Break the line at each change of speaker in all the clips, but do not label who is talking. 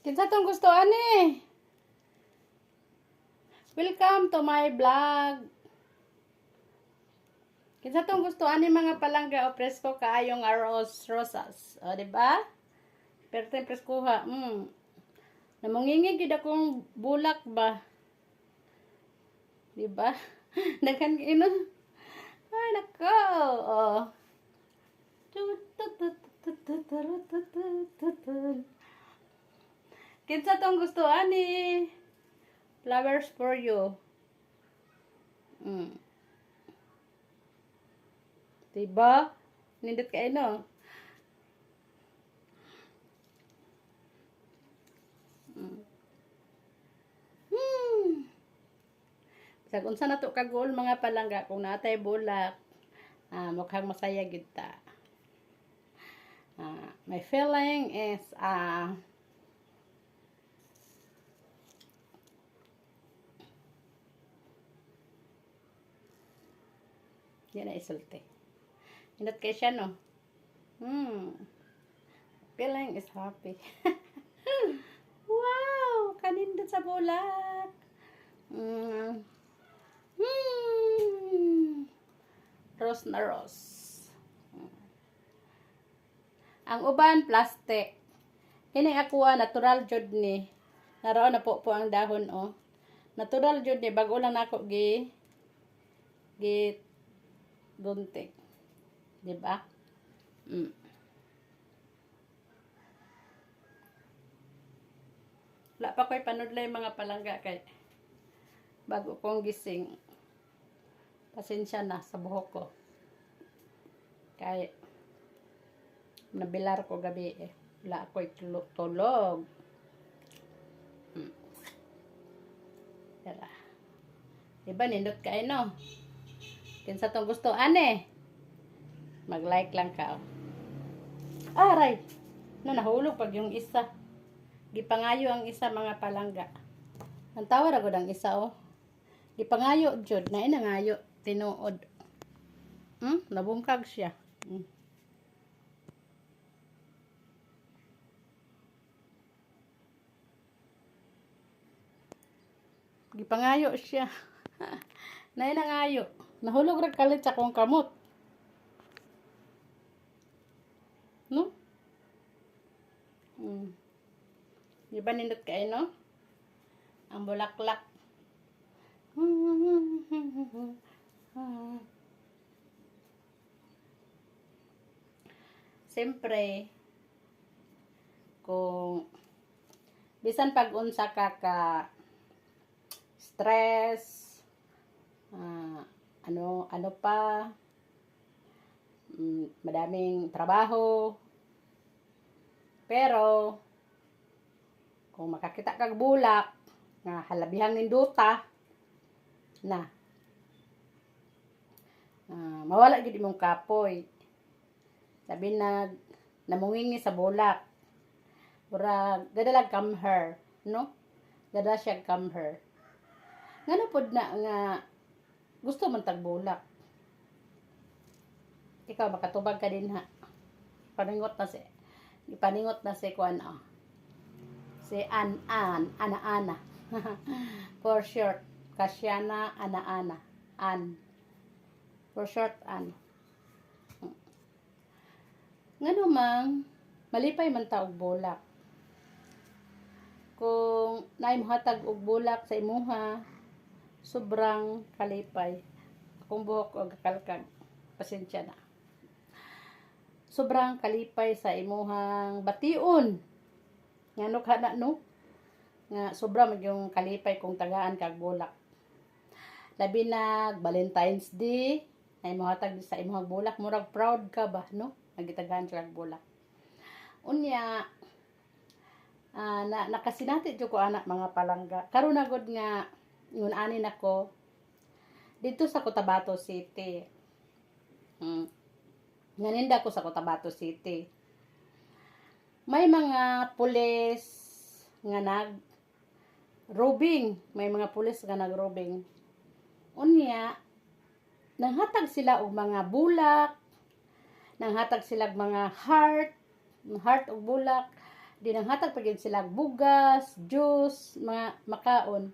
Kinsa tong gusto ani? Welcome to my vlog. Kinsa tong gusto ani mga palangga o presko kaayong arroz rosas. O di ba? Pero tay preskuha. Namungingig gid akong bulak ba. Di ba? Daghan ino. Ay nako. Oh. Kinsa tong gusto ani? Flowers for you. Diba? Nindot kayo, no? Sa unsa na to kagol mga palangga kung natay bulak, mukhang masaya gid ta. My feeling is yan na isulti. Nindot kayo siya, no? Feeling is happy. Wow! Kanindot sa bulak. Rose na rose. Ang uban, plastic. Kini aqua, natural jud ni. Naroon na po ang dahon, oh. Natural jud ni. Bago lang nako gunting. Diba? Wala pa ko'y panudlay mga palangga kay bago kong gising. Pasensya na sa buhok ko. Kay nabilar ko gabi eh. Wala ako'y tulog. Tara. Diba nindot kayo, no? Kinsa tong gusto, ane? Mag-like lang ka, oh. Aray! No, nahulog pag yung isa. Gipangayo ang isa mga palangga. Ang tawar ako ng isa, oh. Gipangayo, jud. Na inangayo. Tinuod. Nabungkag siya. Gipangayo siya. Na inangayo. Nahulog ra kalit sa kong kamot. No? Di ba nindot kayo, no? Ang bulaklak. Siyempre, kung bisan pag-unsa ka stress, ano pa, madaming trabaho, pero kung makakita kag bulak nga halabihang ninduta na mawala gid imong kapoy. Sabi na namungingi sa bulak. Ura gadalag come her, no? Gada siya come her. Ngano pod na nga gusto man tag bulak. Ikaw makatubag ka din ha. Paningot na si kuan oh. Si Ana. For short, Kasyana Ana. For short, An. Ngano mang malipay man ta og bulak. Kung naay mohatag og bulak sa imuha, sobrang kalipay. Akong buhok og kalkag. Pasensya na. Sobrang kalipay sa imuhang bation. Ngano kana no? Nga sobra man yung kalipay kung tagaan kag bulak. Labi na Valentine's Day, ay mohatag sa imong bulak, murag proud ka ba, no? Nagitagaan kag bulak. Unya nakasinati jud ko anak mga palangga. Karon na gud nga ngun ani nako dito sa Cotabato City. Naninda ko sa Cotabato City. May mga pulis nga nag-robing. May mga pulis nga nag-robing. Unya, nanghatag sila og mga bulak, nanghatag sila og mga heart og bulak, Dinanghatag pa gyud sila bugas, juice, mga makaon.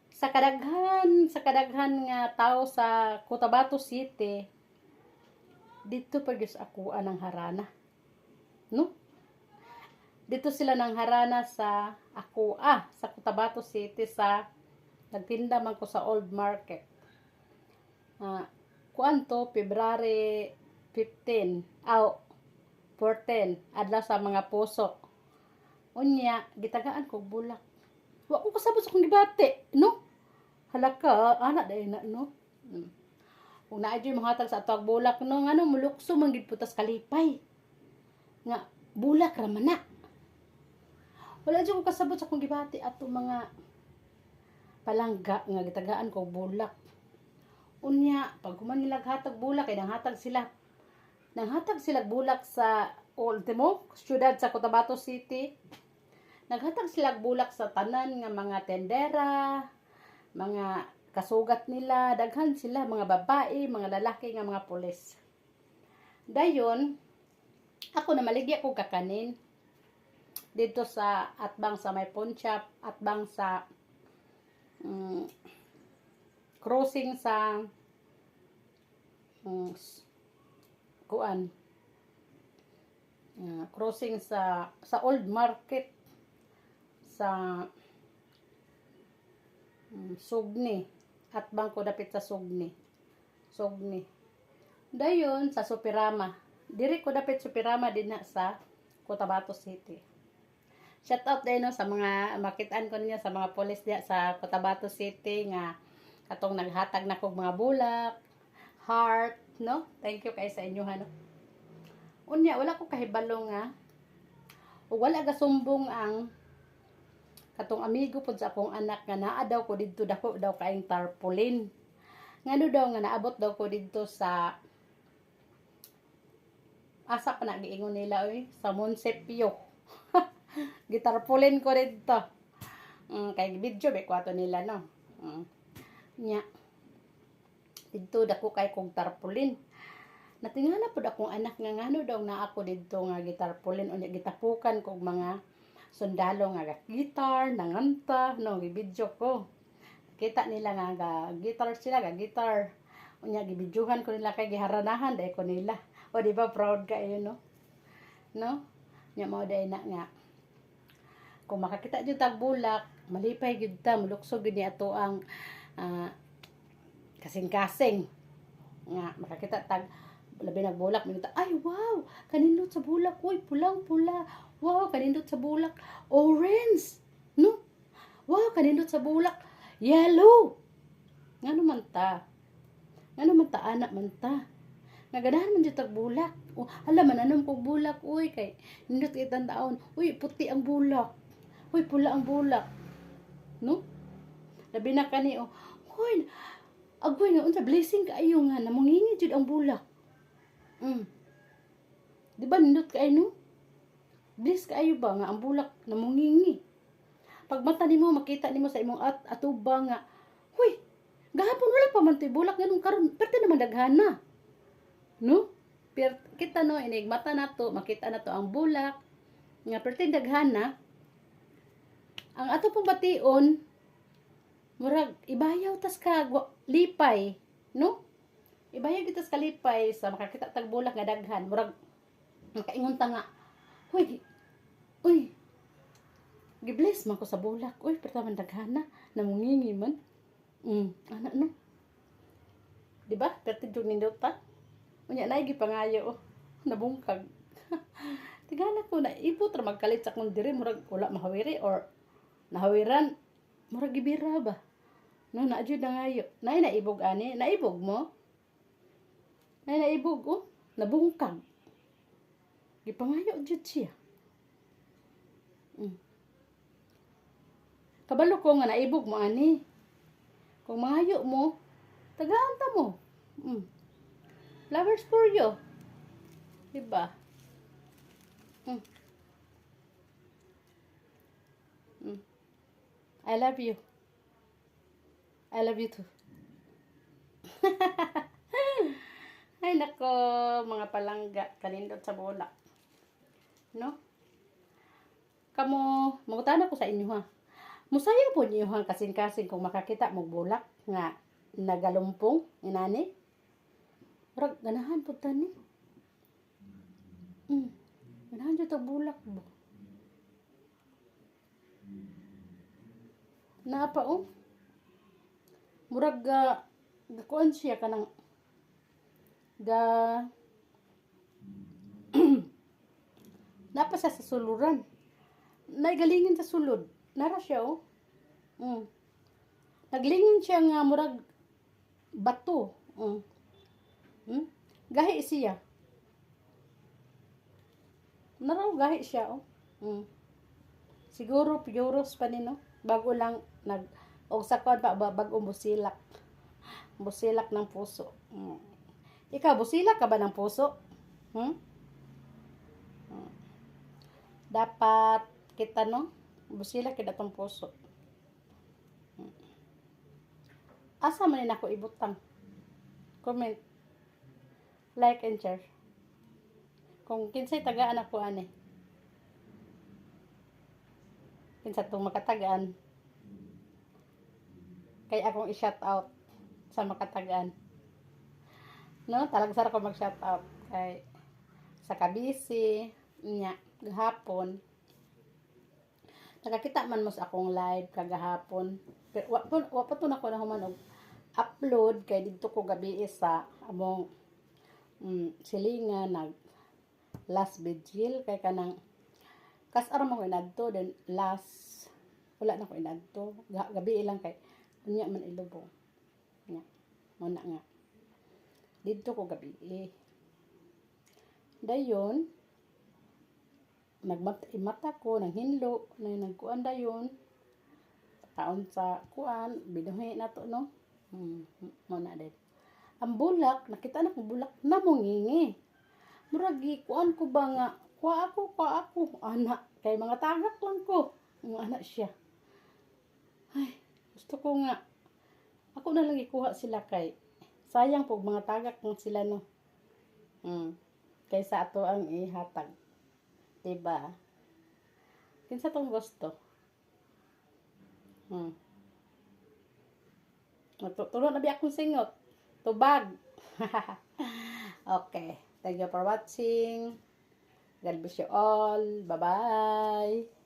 Sa kadaghan nga tao sa Cotabato City, dito pa gyud ako anang harana. No? Dito sila nang harana sa sa Cotabato City sa nagtinda man ko sa Old Market. Kuan to February 15 14 adlaw sa mga pusok. Unya gitagaan kog bulak. Wa ko kasabot sa kong gibati, no? Halaka ana day na, no? Kung naa jud mohatag sa atog bulak, no, ngano mulukso man gid putas kalipay. Nga bulak ra man na. Wala jud ko kasabot sa kong gibati ato mga palangga nga gitagaan kog bulak. Unya pag human nila hatag bulak kay nanghatag sila bulak sa ultimo syudad sa Cotabato City. Naghatag sila bulak sa tanan nga mga tendera, mga kasugat nila, daghan sila mga babae, mga lalaki nga mga pulis. Dayon ako na maligya ko kakanin dito sa atbang sa may pawn shop, atbang sa crossing sa crossing sa Old Market sa Sugni, atbang ko dapit sa Sugni. Dayon sa Supirama, diri ko dapit Supirama din na sa Cotabato City. Shout out din no sa mga makitaan ko niya sa mga pulis diya sa Cotabato City nga katong naghatag na kog mga bulak, heart, no? Thank you kay sa inyo no. Unya wala ko kahibalo nga ug wala gasumbong ang katong amigo pud sa akong anak nga naa daw ko didto dako daw kaayong tarpaulin. Ngano daw nga naabot daw ko didto sa asa pa na giingon nila sa Monsepio. Gitarpaulin ko didto. Kay video be kwato nila no. Nya didto dako kay kong tarpaulin. Natingala pud akong anak nga ngano daw na ako didto nga gitarpaulin unya gitapukan kog mga sundalo nga gitar, nanganta, no, gibidyo ko. Kita nila nga gitar sila, gitar. Unya gibidyohan ko nila kay giharanahan dai ko nila. O di ba proud ka no? No? Nya mao dai na nga. Kung makakita jud tag bulak, malipay gyud ta, muluksog gyud ni ato ang kasing-kasing. Nga makakita tag labi nagbulak minta ay wow kanindot sa bulak oy pulang-pula wow kanindot sa bulak orange no wow kanindot sa bulak yellow ngano man ta anak man ta nagadahan man jud tag bulak hala mananom kog bulak oy kay nindot kitang taon oy puti ang bulak oy pula ang bulak no labi na kani oy agoy nga unsa blessing kaayo nga namangingi jud ang bulak. Di ba nindot kaayo no? Bless kaayo ba nga ang bulak namungingi. Pag mata nimo makita nimo sa imong atuba nga, huy, gahapon wala pa man toy bulak nganong karon perti naman daghana. No? Kita no inig mata nato makita nato ang bulak nga perti daghana. Ang ato pong bation murag ibayaw tas ka lipay, no? Ibayaw kita sa kalipay sa makakita tag bulak nga daghan, murag makaingon ta nga, uy, gibless man ko sa bulak, uy, pero man daghana, namungingi man. Ana no? Diba? Perti jud nindot ta. Unya nay gipangayo, nabungkag. Tigana ko na ibot ra magkalit sa kung diri murag wala mahawiri or nahawiran, murag gibira ba? No, na jud nangayo. Nay naibog ani, naibog mo? Nay naibog nabungkag. Gipangayo jud siya. Kabalo ko nga naibog mo ani. Kung mangayo mo, tagaan ta mo. Flowers for you. Diba? I love you. I love you too. Ay nako, mga palangga, kanindot sa bulak. No? kamo mangutana ko sa inyo ha. Musayo po niyo ha kasing-kasing kung makakita mo bulak nga nagalumpong inani. Murag ganahan pud tani. Ganahan jud tag bulak mo. Napa oh. Murag gakuan siya kanang ga napa siya sa suluran. Naigalingin sa sulod. Nara siya oh. Naglingin siya nga murag bato. Gahi siya. Naraw gahi siya oh. Siguro puros pa nino bago lang og sakon pa bagong busilak. Busilak ng puso. Ikaw busilak ka ba ng puso? Dapat kita no busilak kita tong puso. Asa man ni nako ibutang? Comment, like and share. Kung kinsay tagaan ako ani. Kinsa tong makatagaan. Kay akong i-shout out sa makatagaan. No, talaga sara ko mag-shout out kay sa kabisi nya gahapon. Nakakita man mo sa akong live kagahapon. Pero wa pa to nako na human og upload kay didto ko gabi sa among silingan nag last vigil kay kanang kasara mo ko inadto then last wala na ko inadto gabi lang kay unya man ilubong nya muna nga didto ko gabi dayon nagmata ko nang hinlo na nagkuan dayon taon sa kuan binuhi na to no muna din ang bulak nakita na ko bulak na mongingi murag kuan ko ba nga kuha ako anak kay mga tagak lang ko mga anak siya ay gusto ko nga ako na lang ikuha sila kay sayang pog mga tagak ng sila no kaysa ato ang ihatag diba kinsa tong gusto Tulog na biya akong singot. Tubag. Okay. Thank you for watching. God bless you all. Bye-bye.